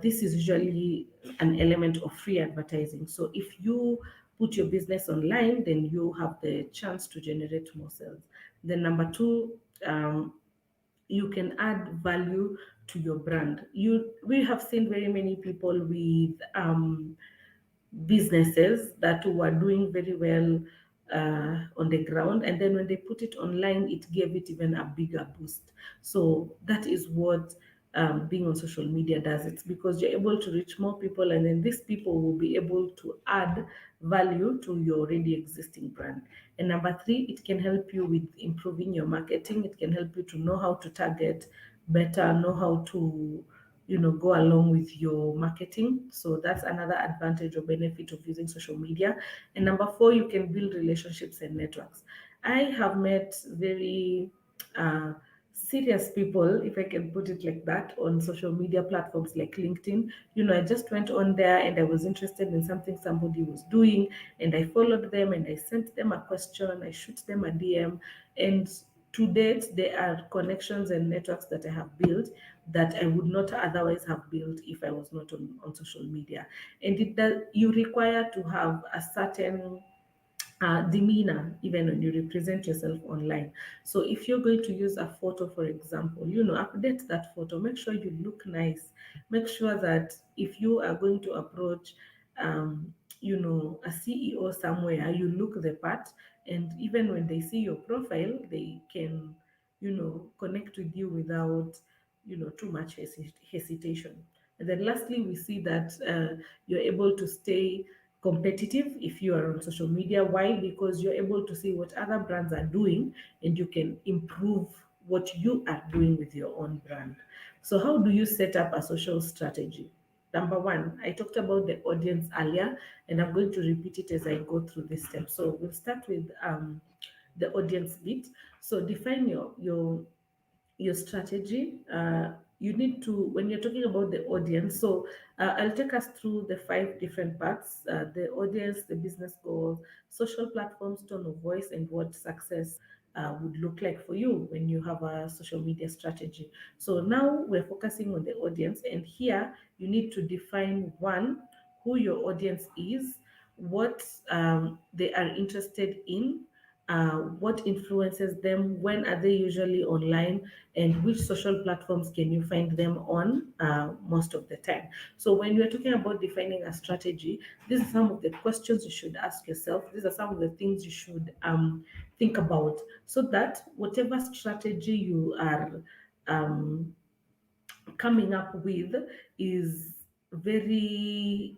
this is usually an element of free advertising. So if you put your business online, then you have the chance to generate more sales. Then number two, you can add value to your brand. We have seen very many people with businesses that were doing very well on the ground, and then when they put it online, it gave it even a bigger boost. So that is what being on social media does. It's because you're able to reach more people, and then these people will be able to add value to your already existing brand. And number three, it can help you with improving your marketing. It can help you to know how to target better, know how to go along with your marketing. So that's another advantage or benefit of using social media. And number four, you can build relationships and networks. I have met very uh, serious people, if I can put it like that, on social media platforms like LinkedIn. I just went on there and I was interested in something somebody was doing, and I followed them and I sent them a question, I shoot them a DM, and to date, there are connections and networks that I have built that I would not otherwise have built if I was not on social media. And it does, you require to have a certain demeanor even when you represent yourself online. So if you're going to use a photo, for example, update that photo, make sure you look nice, make sure that if you are going to approach a CEO somewhere, you look the part, and even when they see your profile, they can connect with you without too much hesitation. And then lastly, we see that you're able to stay competitive if you are on social media. Why? Because you're able to see what other brands are doing, and you can improve what you are doing with your own brand. So how do you set up a social strategy? Number one, I talked about the audience earlier, and I'm going to repeat it as I go through this step. So we'll start with the audience bit. So define your strategy. You need to, when you're talking about the audience, so I'll take us through the five different parts: the audience, the business goals, social platforms, tone of voice, and what success would look like for you when you have a social media strategy. So now we're focusing on the audience, and here you need to define: one, who your audience is, what they are interested in, what influences them, when are they usually online, and which social platforms can you find them on most of the time. So when you're talking about defining a strategy, these are some of the questions you should ask yourself. These are some of the things you should think about, so that whatever strategy you are um, coming up with is very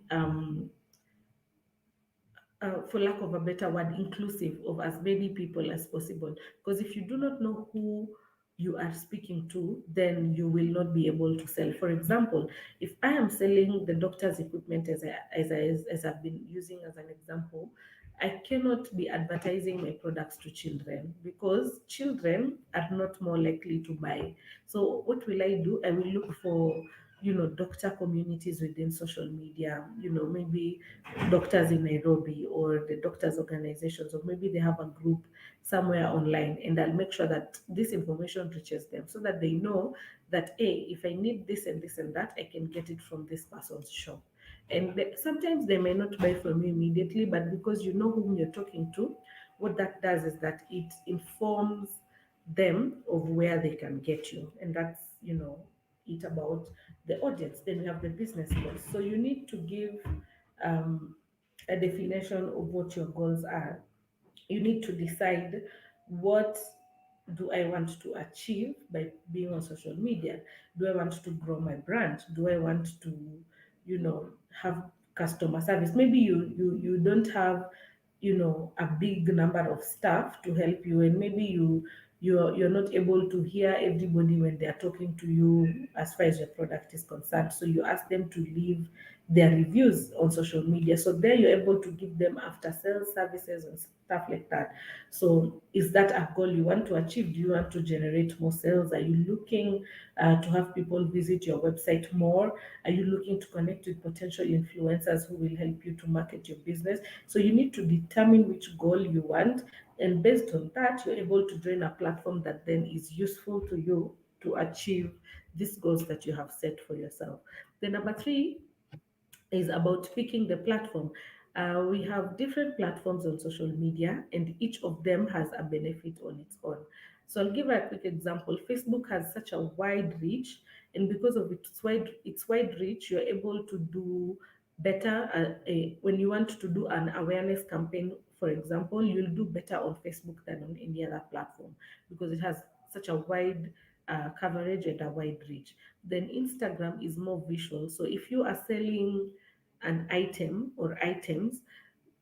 for lack of a better word, inclusive of as many people as possible. Because if you do not know who you are speaking to, then you will not be able to sell. For example, if I am selling the doctor's equipment as I've been using as an example, I cannot be advertising my products to children because children are not more likely to buy. So what will I do? I will look for doctor communities within social media, maybe doctors in Nairobi or the doctors organizations, or maybe they have a group somewhere online, and I'll make sure that this information reaches them so that they know that, hey, if I need this and this and that, I can get it from this person's shop. And sometimes they may not buy from you immediately, but because you know whom you're talking to, what that does is that it informs them of where they can get you. And that's, it about the audience. Then we have the business goals. So you need to give um, a definition of what your goals are. You need to decide, what do I want to achieve by being on social media? Do I want to grow my brand? Do I want to, have customer service? Maybe you don't have, a big number of staff to help you, and maybe you're not able to hear everybody when they are talking to you as far as your product is concerned. So you ask them to leave their reviews on social media. So there you're able to give them after sales services and stuff like that. So is that a goal you want to achieve? Do you want to generate more sales? Are you looking to have people visit your website more? Are you looking to connect with potential influencers who will help you to market your business? So you need to determine which goal you want, and based on that, you're able to join a platform that then is useful to you to achieve these goals that you have set for yourself. The number three is about picking the platform. We have different platforms on social media, and each of them has a benefit on its own. So I'll give a quick example. Facebook has such a wide reach, and because of its wide reach, you're able to do better. When you want to do an awareness campaign, for example, you'll do better on Facebook than on any other platform because it has such a wide coverage and a wide reach. Then Instagram is more visual. So if you are selling an item or items,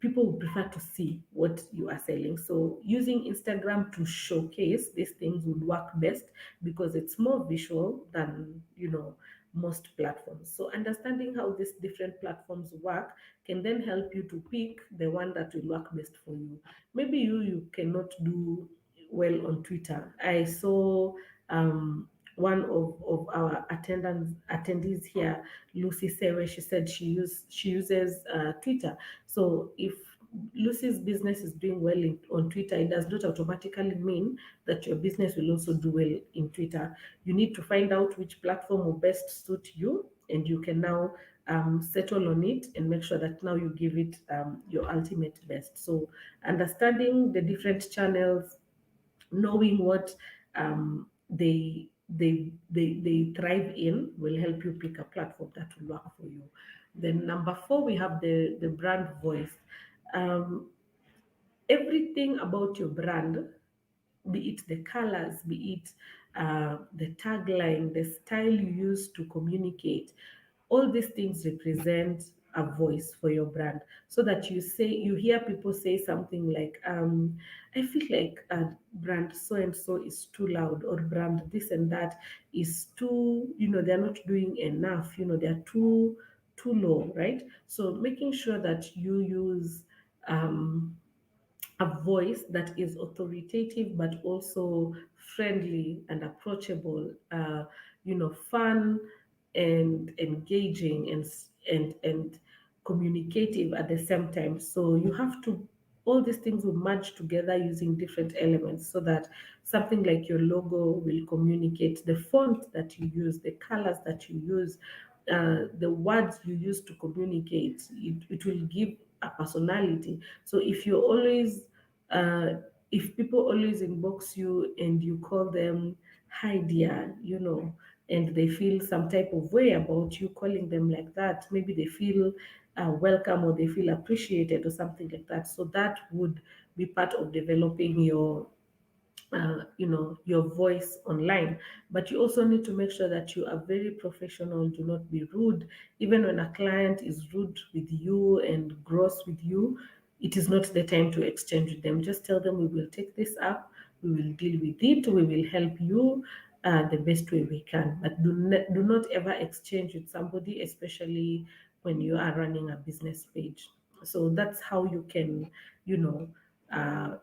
people would prefer to see what you are selling. So using Instagram to showcase these things would work best because it's more visual than, most platforms. So understanding how these different platforms work can then help you to pick the one that will work best for you. Maybe you cannot do well on Twitter. I saw one of our attendees here, Lucy, say where she said she uses Twitter. So if Lucy's business is doing well on Twitter, it does not automatically mean that your business will also do well in Twitter. You need to find out which platform will best suit you, and you can now settle on it and make sure that now you give it your ultimate best. So understanding the different channels, knowing what they thrive in will help you pick a platform that will work for you. Then number four, we have the brand voice. um, Everything about your brand, be it the colors, be it the tagline, the style you use to communicate, all these things represent a voice for your brand. So that you hear people say something like, I feel like brand so and so is too loud, or brand this and that is too, they're not doing enough, they're too low, right? So making sure that you use um, a voice that is authoritative but also friendly and approachable, fun and engaging and communicative at the same time. So you have to, all these things will merge together using different elements so that something like your logo will communicate, the font that you use, the colors that you use, the words you use to communicate, it will give a personality. So uh, if people always inbox you and you call them hi dear, and they feel some type of way about you calling them like that, maybe they feel welcome or they feel appreciated or something like that. So that would be part of developing your voice online. But you also need to make sure that you are very professional. Do not be rude. Even when a client is rude with you and gross with you, it is not the time to exchange with them. Just tell them we will take this up, we will deal with it, we will help you the best way we can. But do not ever exchange with somebody, especially when you are running a business page. So that's how you can, you know, uh,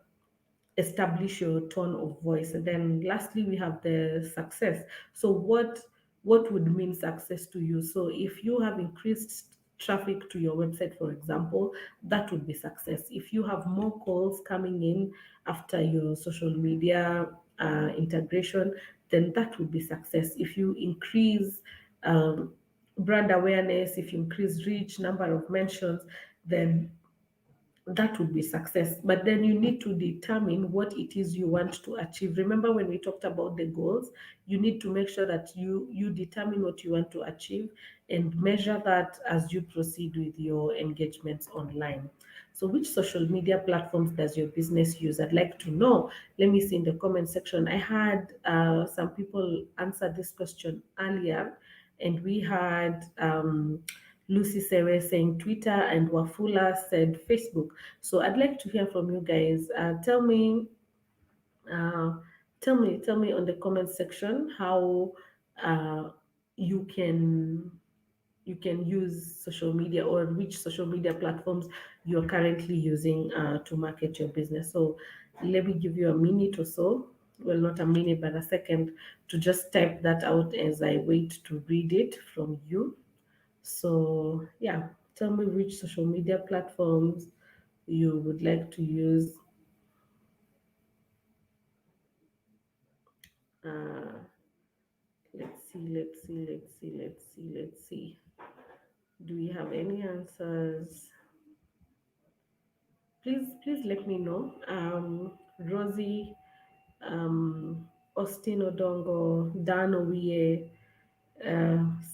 establish your tone of voice. And then lastly, we have the success. So what would mean success to you? So if you have increased traffic to your website, for example, that would be success. If you have more calls coming in after your social media integration, then that would be success. If you increase brand awareness, if you increase reach, number of mentions, then that would be success. But then you need to determine what it is you want to achieve. Remember when we talked about the goals, you need to make sure that you determine what you want to achieve and measure that as you proceed with your engagements online. So which social media platforms does your business use? I'd like to know. Let me see in the comment section. I had some people answer this question earlier, and we had Lucy Sewe saying Twitter, and Wafula said Facebook. So I'd like to hear from you guys. Uh, tell me on the comment section how uh, you can use social media, or which social media platforms you're currently using to market your business. So let me give you a minute or so. Well, not a minute, but a second to just type that out as I wait to read it from you. So, yeah, tell me which social media platforms you would like to use. Uh, let's see. Do we have any answers? Please let me know. Rosie, Austin Odongo, Dan Owie,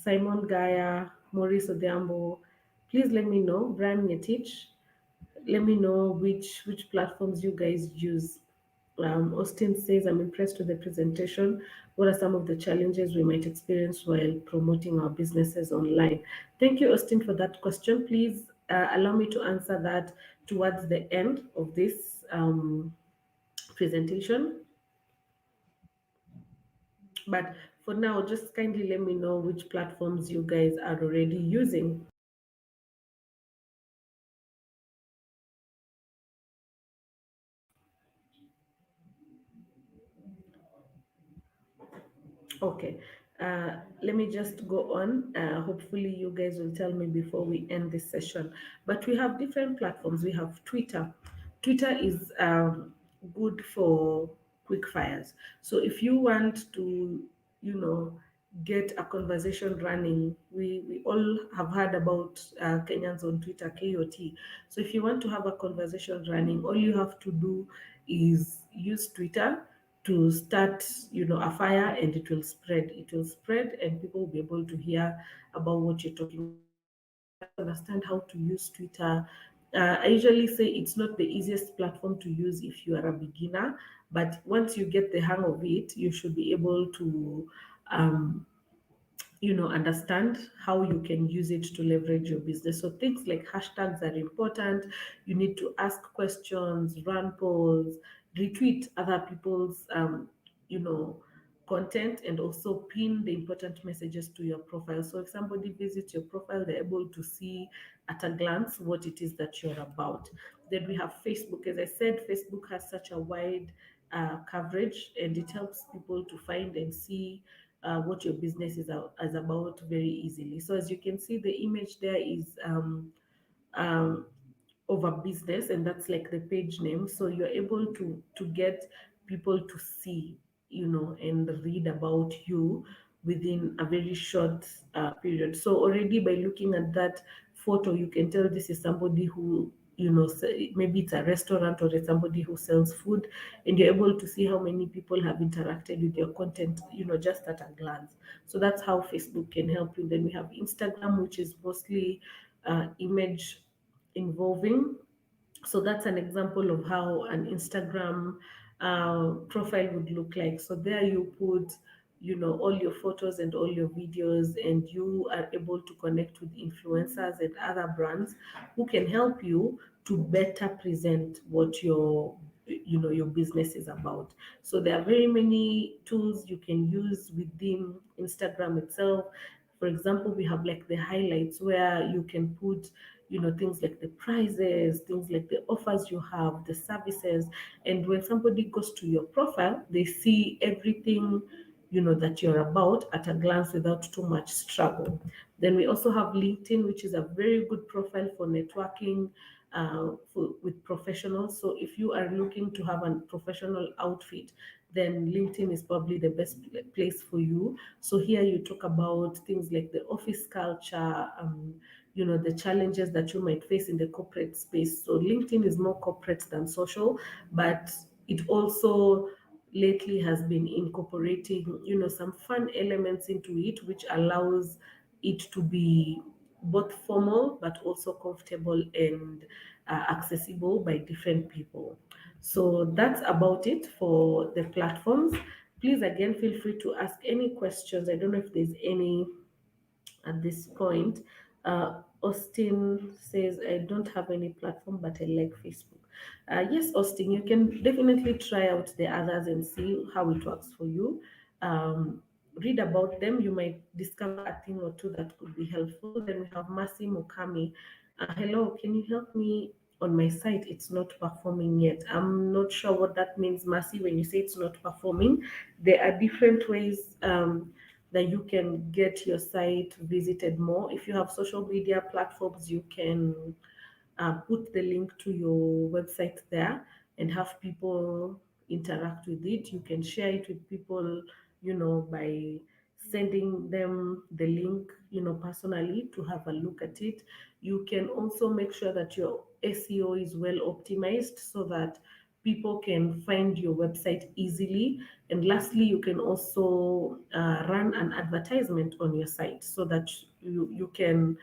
Simon Gaya, Maurice Odhiambo. Please let me know. Brian Ngetich, let me know which platforms you guys use. Austin says, I'm impressed with the presentation. What are some of the challenges we might experience while promoting our businesses online? Thank you, Austin, for that question. Please allow me to answer that towards the end of this presentation. But for now, just kindly let me know which platforms you guys are already using. Okay, let me just go on. Hopefully, you guys will tell me before we end this session. But we have different platforms. We have Twitter. Twitter is good for quick fires. So if you want to, you know, get a conversation running, we all have heard about Kenyans on Twitter, KOT. So if you want to have a conversation running, all you have to do is use Twitter to start, a fire, and it will spread and people will be able to hear about what you're talking about. So you have to understand how to use Twitter. I usually say it's not the easiest platform to use if you are a beginner, but once you get the hang of it, you should be able to um, understand how you can use it to leverage your business. So things like hashtags are important. You need to ask questions, run polls, retweet other people's you know content, and also pin the important messages to your profile. So if somebody visits your profile, they're able to see at a glance what it is that you're about. Then we have Facebook. As I said, Facebook has such a wide coverage, and it helps people to find and see what your business is about very easily. So as you can see, the image there is um, of a business, and that's like the page name. So you're able to get people to see, and read about you within a very short period. So already by looking at that photo, you can tell this is somebody who, maybe it's a restaurant, or it's somebody who sells food, and you're able to see how many people have interacted with your content, just at a glance. So that's how Facebook can help you. Then we have Instagram, which is mostly image involving. So that's an example of how an Instagram profile would look like. So there you put all your photos and all your videos, and you are able to connect with influencers and other brands who can help you to better present what your business is about. So there are very many tools you can use within Instagram itself. For example, we have like the highlights where you can put things like the prices, things like the offers you have, the services. And when somebody goes to your profile, they see everything that you're about at a glance without too much struggle. Then we also have LinkedIn, which is a very good profile for networking with professionals. So if you are looking to have a professional outfit, then LinkedIn is probably the best place for you. So here you talk about things like the office culture, the challenges that you might face in the corporate space. So LinkedIn is more corporate than social, but it also lately has been incorporating, some fun elements into it, which allows it to be both formal but also comfortable and accessible by different people. So that's about it for the platforms. Please again feel free to ask any questions. I don't know if there's any at this point. Austin says, I don't have any platform, but I like Facebook. Yes, Austin, you can definitely try out the others and see how it works for you. Um, Read about them. You might discover a thing or two that could be helpful. Then we have Mercy Mukami. Hello, can you help me? On my site, it's not performing yet. I'm not sure what that means, Mercy, when you say it's not performing. There are different ways that you can get your site visited more. If you have social media platforms, you can put the link to your website there and have people interact with it. You can share it with people, by sending them the link, personally to have a look at it. You can also make sure that your SEO is well optimized so that people can find your website easily. And lastly, you can also run an advertisement on your site so that you can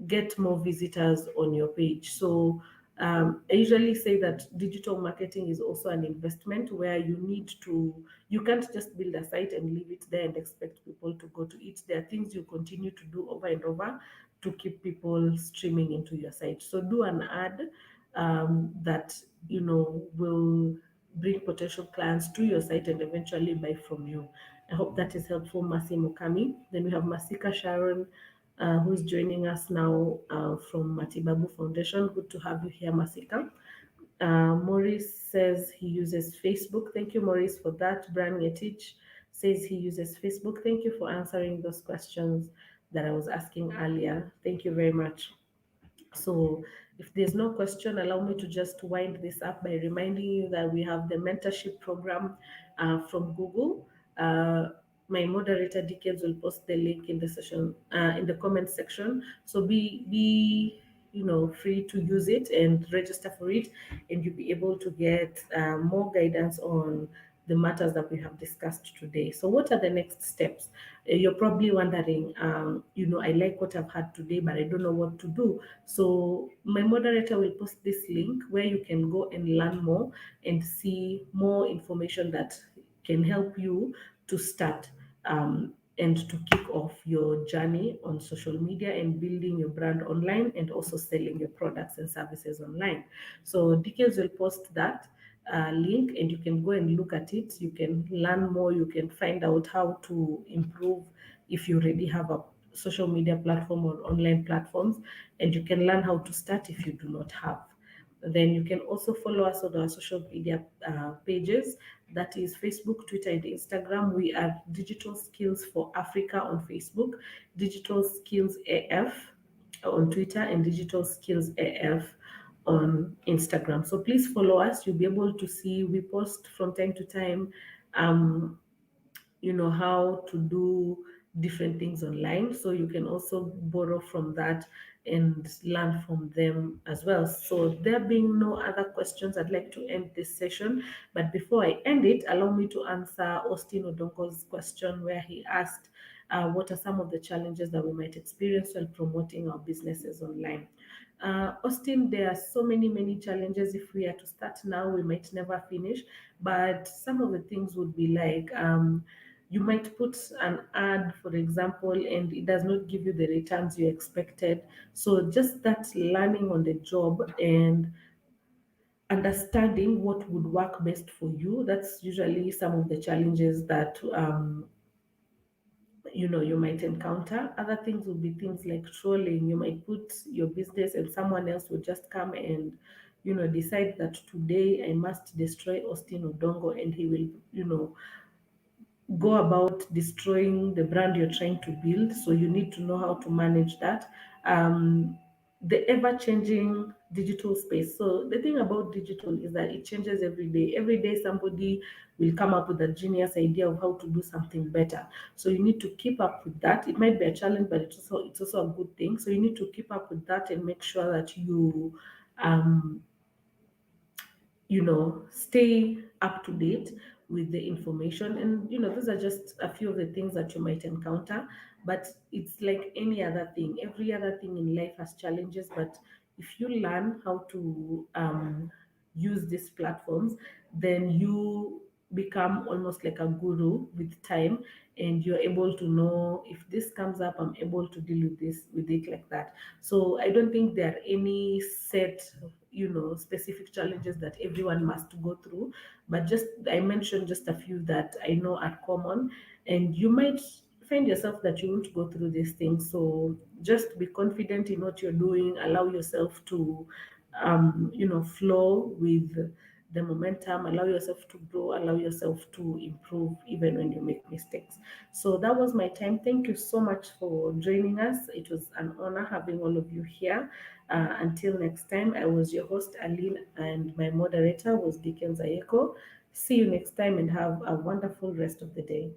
get more visitors on your page. So I usually say that digital marketing is also an investment where you can't just build a site and leave it there and expect people to go to it. There are things you continue to do over and over to keep people streaming into your site. So do an ad that will bring potential clients to your site and eventually buy from you. I hope that is helpful, Masi Mukami. Then we have Masika Sharon, who's joining us now from Matibabu Foundation. Good to have you here, Masika. Maurice says he uses Facebook. Thank you, Maurice, for that. Brian Yetich says he uses Facebook. Thank you for answering those questions that I was asking earlier. Thank you very much. So, if there's no question, allow me to just wind this up by reminding you that we have the mentorship program from Google. Uh, my moderator Dickens will post the link in the session in the comment section. So be free to use it and register for it, and you'll be able to get more guidance on the matters that we have discussed today. So, what are the next steps? You're probably wondering, I like what I've had today, but I don't know what to do. So, my moderator will post this link where you can go and learn more and see more information that can help you to start and to kick off your journey on social media and building your brand online and also selling your products and services online. So, Dickens will post that link and you can go and look at it. You can learn more. You can find out how to improve if you already have a social media platform or online platforms, and you can learn how to start if you do not have. Then you can also follow us on our social media pages. That is Facebook, Twitter, and Instagram. We are Digital Skills for Africa on Facebook, Digital Skills AF on Twitter, and Digital Skills AF on Instagram. So please follow us. You'll be able to see we post from time to time um, how to do different things online, so you can also borrow from that and learn from them as well. So there being no other questions, I'd like to end this session, but before I end it, allow me to answer Austin Odonko's question where he asked what are some of the challenges that we might experience while promoting our businesses online. Austin, there are so many challenges. If we are to start now, we might never finish. But some of the things would be like you might put an ad, for example, and it does not give you the returns you expected. So just that learning on the job and understanding what would work best for you, that's usually some of the challenges that you might encounter. Other things would be things like trolling. You might put your business and someone else will just come and decide that today I must destroy Austin Odongo, and he will go about destroying the brand you're trying to build. So you need to know how to manage that. The ever changing digital space. So the thing about digital is that it changes every day. Every day, somebody will come up with a genius idea of how to do something better. So you need to keep up with that. It might be a challenge, but it's also a good thing. So you need to keep up with that and make sure that you um, stay up to date with the information. And those are just a few of the things that you might encounter, but it's like any other thing. Every other thing in life has challenges, but if you learn how to use these platforms, then you become almost like a guru with time, and you're able to know, if this comes up, I'm able to deal with it like that. So I don't think there are any set specific challenges that everyone must go through, but just I mentioned just a few that I know are common, and you might find yourself that you won't go through these things. So just be confident in what you're doing, allow yourself to flow with the momentum, allow yourself to grow, allow yourself to improve even when you make mistakes. So that was my time. Thank you so much for joining us. It was an honor having all of you here. Until next time, I was your host, Aline, and my moderator was Dickens Ayeko. See you next time and have a wonderful rest of the day.